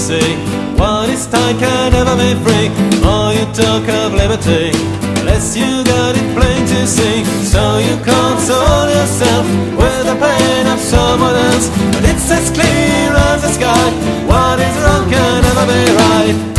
see. What is tight can never be free. More you talk of liberty, less you got it plain to see. So you console yourself with the pain of someone else, but it's as clear as the sky. What is wrong can never be right.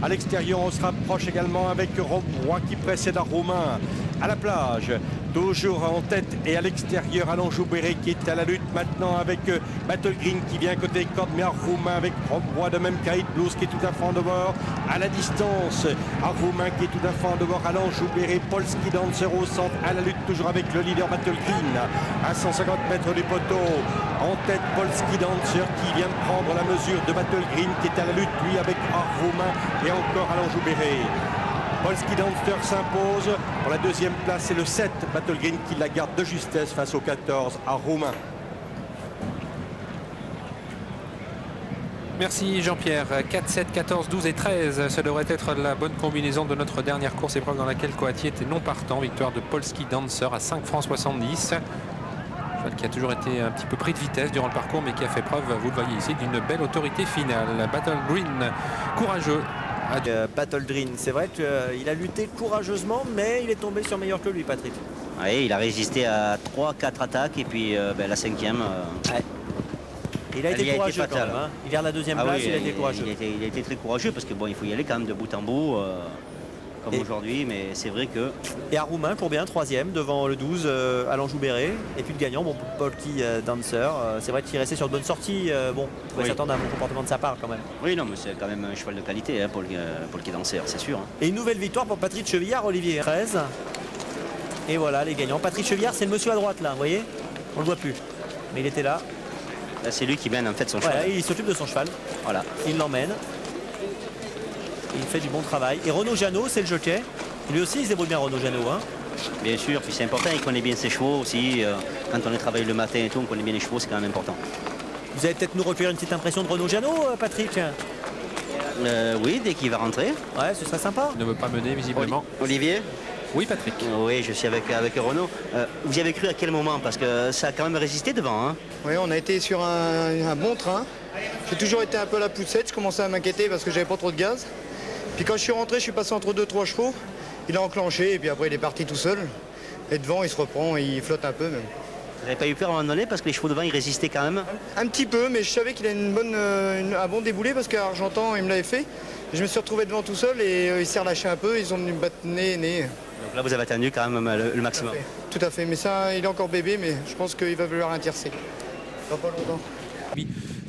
À l'extérieur, on se rapproche également avec Rombroy qui précède à Roumain. À la plage, toujours en tête et à l'extérieur, Alain Joubert qui est à la lutte maintenant avec Battle Green qui vient côté corde, mais à Roumain avec Rombroy, de même qu'Aïd Blues qui est tout à fait en dehors. À la distance, à Roumain qui est tout à fait en dehors, Alain Joubert et Polski Dancer au centre, à la lutte toujours avec le leader Battle Green. À 150 mètres du poteau, en tête Polski Dancer qui vient de prendre la mesure de Battle Green qui est à la lutte lui avec Roumain et encore Alain Joubert. Polski Dancer s'impose pour la deuxième place, c'est le 7 Battle Green qui la garde de justesse face au 14 à Roumain. Merci Jean-Pierre. 4, 7, 14, 12 et 13, ça devrait être la bonne combinaison de notre dernière course, épreuve dans laquelle Coati était non partant. Victoire de Polski Dancer à 5 francs 70. Qui a toujours été un petit peu pris de vitesse durant le parcours, mais qui a fait preuve, vous le voyez ici, d'une belle autorité finale. Battle Green, courageux. Battle Green, c'est vrai qu'il a lutté courageusement, mais il est tombé sur meilleur que lui, Patrick. Oui, il a résisté à 3-4 attaques et puis la cinquième. Ouais. Il a été courageux quand même, hein. Il vient de la deuxième place, il a été courageux. Il a été très courageux parce que bon, il faut y aller quand même de bout en bout. Comme aujourd'hui, mais c'est vrai que... Et à Roumain, pour bien, troisième, devant le 12, Alain Joubert. Et puis le gagnant, bon, Polski Dancer. C'est vrai qu'il restait sur de bonnes sorties. Bon, on pouvait s'attendre à un bon comportement de sa part quand même. Oui, non, mais c'est quand même un cheval de qualité, hein, Polski Dancer, c'est sûr. Hein. Et une nouvelle victoire pour Patrick Chevillard, Olivier. 13. Et voilà, les gagnants. Patrick Chevillard, c'est le monsieur à droite, là, vous voyez? On le voit plus. Mais il était là. Là, c'est lui qui mène en fait son cheval. Voilà, il s'occupe de son cheval. Voilà, il l'emmène. Il fait du bon travail. Et Renaud Jeannot, c'est le jockey. Lui aussi, il se débrouille bien, Renaud Jeannot. Hein. Bien sûr, puis c'est important, il connaît bien ses chevaux aussi. Quand on est travaillé le matin et tout, on connaît bien les chevaux, c'est quand même important. Vous allez peut-être nous recueillir une petite impression de Renaud Jeannot, Patrick? Oui, dès qu'il va rentrer. Ouais, ce serait sympa. Il ne veut pas mener, visiblement. Olivier? Oui, Patrick. Oui, je suis avec Renaud. Vous y avez cru à quel moment? Parce que ça a quand même résisté devant. Hein. Oui, on a été sur un bon train. J'ai toujours été un peu à la poussette. Je commençais à m'inquiéter parce que j'avais pas trop de gaz. Puis quand je suis rentré, je suis passé entre 2-3 chevaux. Il a enclenché et puis après il est parti tout seul. Et devant, il se reprend, il flotte un peu même. Vous n'avez pas eu peur à un moment donné parce que les chevaux devant, ils résistaient quand même? Un petit peu, mais je savais qu'il a un bon déboulé parce qu'à Argentan, il me l'avait fait. Je me suis retrouvé devant tout seul et il s'est relâché un peu. Ils ont venu me battre nez. Donc là, vous avez attendu quand même le maximum. Tout à fait. Mais ça, il est encore bébé, mais je pense qu'il va falloir un tiercé. Dans pas longtemps.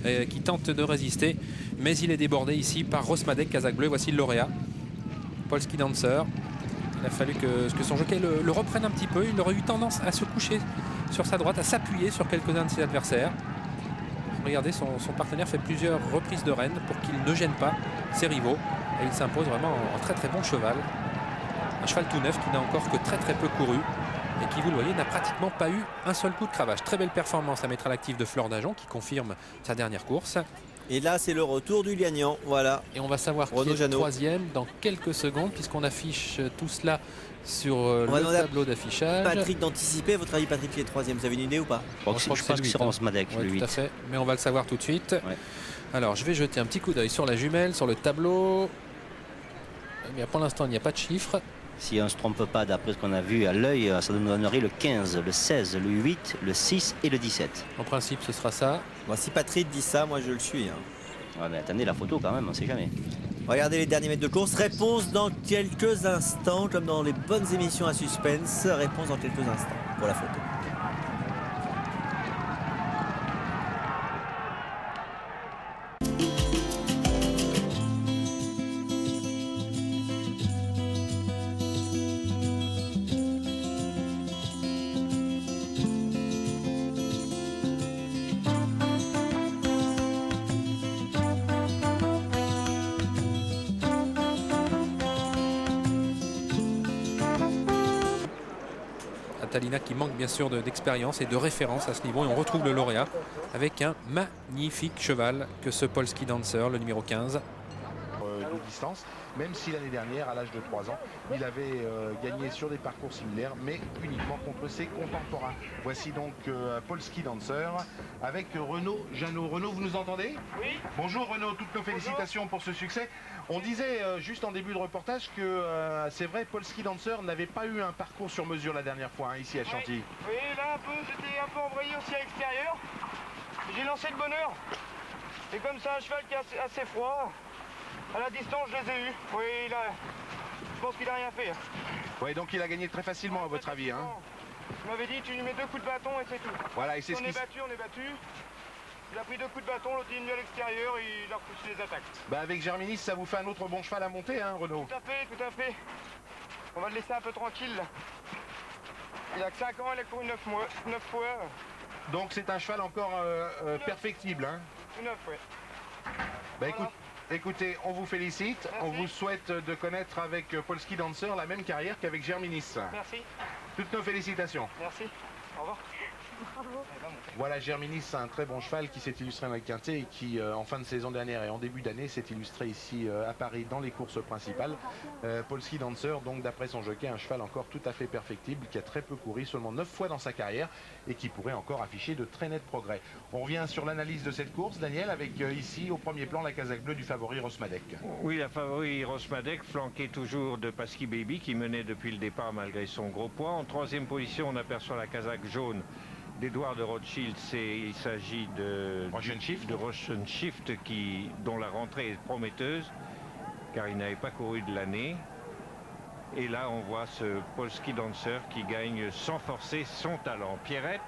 Qui tente de résister, mais il est débordé ici par Rosmadec Kazakh Bleu. Voici le lauréat, Polski Dancer. Il a fallu que son jockey le reprenne un petit peu. Il aurait eu tendance à se coucher sur sa droite, à s'appuyer sur quelques-uns de ses adversaires. Regardez, son partenaire fait plusieurs reprises de rênes pour qu'il ne gêne pas ses rivaux. Et il s'impose vraiment en très très bon cheval. Un cheval tout neuf qui n'a encore que très très peu couru. Et qui, vous le voyez, n'a pratiquement pas eu un seul coup de cravache. Très belle performance à mettre à l'actif de Fleur d'Ajon qui confirme sa dernière course. Et là, c'est le retour du gagnant. Voilà. Et on va savoir qui est le troisième dans quelques secondes, puisqu'on affiche tout cela sur le tableau d'affichage. Patrick d'anticiper, votre avis, Patrick qui est troisième, vous avez une idée ou pas? Je pense que c'est Rosmadec, le 8. Tout à fait, mais on va le savoir tout de suite. Ouais. Alors, je vais jeter un petit coup d'œil sur la jumelle, sur le tableau. Mais pour l'instant, il n'y a pas de chiffre. Si on ne se trompe pas, d'après ce qu'on a vu à l'œil, ça nous donnerait le 15, le 16, le 8, le 6 et le 17. En principe, ce sera ça. Bon, si Patrick dit ça, moi je le suis. Hein. Ouais, mais attendez la photo quand même, on ne sait jamais. Regardez les derniers mètres de course. Réponse dans quelques instants, comme dans les bonnes émissions à suspense. Réponse dans quelques instants pour la photo. Talina qui manque bien sûr d'expérience et de référence à ce niveau. Et on retrouve le lauréat avec un magnifique cheval que ce Polski Dancer, le numéro 15. De distance, même si l'année dernière, à l'âge de 3 ans, il avait gagné sur des parcours similaires, mais uniquement contre ses contemporains. Voici donc Polski Dancer avec Renaud Jeannot. Renaud, vous nous entendez? Oui. Bonjour Renaud, toutes nos félicitations pour ce succès. On disait juste en début de reportage que c'est vrai, Polski Dancer n'avait pas eu un parcours sur mesure la dernière fois, hein, ici à Chantilly. Oui, là j'étais un peu embrayé aussi à l'extérieur. J'ai lancé de bonne heure. Et comme c'est un cheval qui est assez froid, à la distance, je les ai eus. Oui, je pense qu'il n'a rien fait. Oui, donc il a gagné très facilement à votre avis. Hein. Vous m'avez dit, tu lui mets 2 coups de bâton et c'est tout. Voilà, et c'est ce on est battu. Il a pris 2 coups de bâton, l'autre il est venu à l'extérieur et il a repoussé les attaques. Bah avec Germinis, ça vous fait un autre bon cheval à monter, hein, Renaud? Tout à fait. On va le laisser un peu tranquille. Là. Il a que 5 ans, il a couru 9 fois. Donc c'est un cheval encore perfectible. Hein. 9, oui. Bah écoutez, on vous félicite. Merci. On vous souhaite de connaître avec Polski Dancer la même carrière qu'avec Germinis. Merci. Toutes nos félicitations. Merci. Au revoir. Voilà, Germinis, un très bon cheval qui s'est illustré dans le Quintet et qui, en fin de saison dernière et en début d'année, s'est illustré ici à Paris dans les courses principales. Polski Dancer, donc d'après son jockey, un cheval encore tout à fait perfectible, qui a très peu couru, seulement 9 fois dans sa carrière et qui pourrait encore afficher de très nets progrès. On revient sur l'analyse de cette course, Daniel, avec ici au premier plan la casaque bleue du favori Rosmadec. Oui, la favori Rosmadec, flanquée toujours de Pasky Baby qui menait depuis le départ malgré son gros poids. En troisième position, on aperçoit la casaque jaune d'Edouard de Rothschild. Il s'agit de Russian Shift dont la rentrée est prometteuse car il n'avait pas couru de l'année. Et là on voit ce Polski Dancer qui gagne sans forcer son talent. Pierrette.